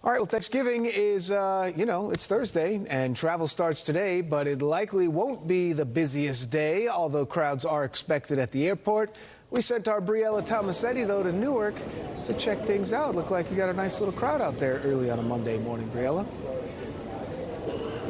All right, well, Thanksgiving is, it's Thursday and travel starts today, but it likely won't be the busiest day, although crowds are expected at the airport. We sent our Briella Tomassetti, though, to Newark to check things out. Looked like you got a nice little crowd out there early on a Monday morning, Briella.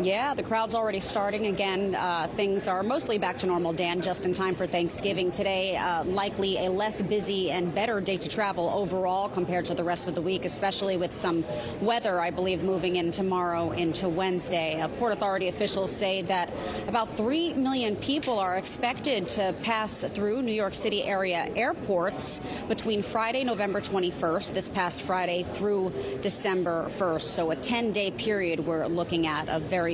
Yeah, the crowd's already starting again. Things are mostly back to normal, Dan, just in time for Thanksgiving today. Likely a less busy and better day to travel overall compared to the rest of the week, especially with some weather, I believe, moving in tomorrow into Wednesday. Port Authority officials say that about 3 million people are expected to pass through New York City area airports between Friday, November 21st, this past Friday, through December 1st. So a 10-day period we're looking at of very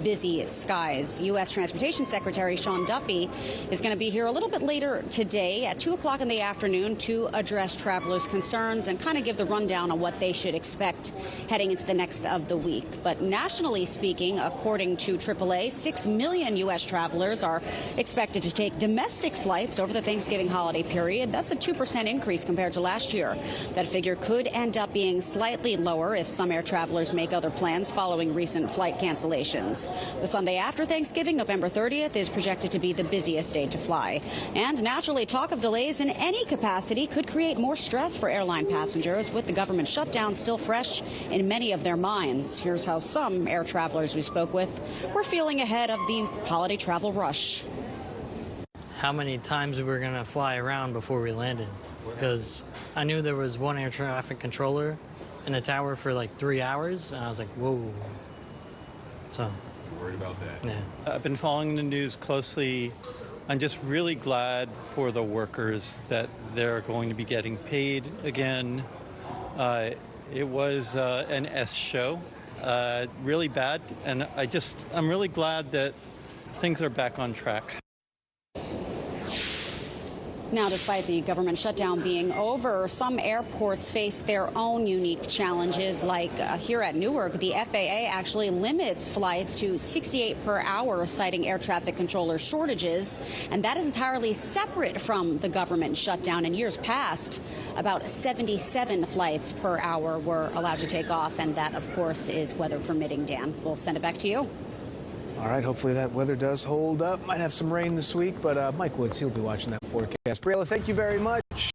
busy skies. U.S. Transportation Secretary Sean Duffy is going to be here a little bit later today at 2 o'clock in the afternoon to address travelers' concerns and kind of give the rundown on what they should expect heading into the next of the week. But nationally speaking, according to AAA, 6 million U.S. travelers are expected to take domestic flights over the Thanksgiving holiday period. That's a 2% increase compared to last year. That figure could end up being slightly lower if some air travelers make other plans following recent flight cancellations. The Sunday after Thanksgiving, November 30th, is projected to be the busiest day to fly. And naturally, talk of delays in any capacity could create more stress for airline passengers, with the government shutdown still fresh in many of their minds. Here's how some air travelers we spoke with were feeling ahead of the holiday travel rush. How many times we were going to fly around before we landed, because I knew there was one air traffic controller in the tower for like 3 hours, and I was like, whoa. So you're worried about that? Yeah. I've been following the news closely. I'm just really glad for the workers that they're going to be getting paid again. It was an S show, really bad, and I'm really glad that things are back on track. Now, despite the government shutdown being over, some airports face their own unique challenges, like here at Newark, the FAA actually limits flights to 68 per hour, citing air traffic controller shortages. And that is entirely separate from the government shutdown. In years past, about 77 flights per hour were allowed to take off. And that, of course, is weather permitting. Dan, we'll send it back to you. All right, hopefully that weather does hold up. Might have some rain this week, but Mike Woods, he'll be watching that forecast. Briella, thank you very much.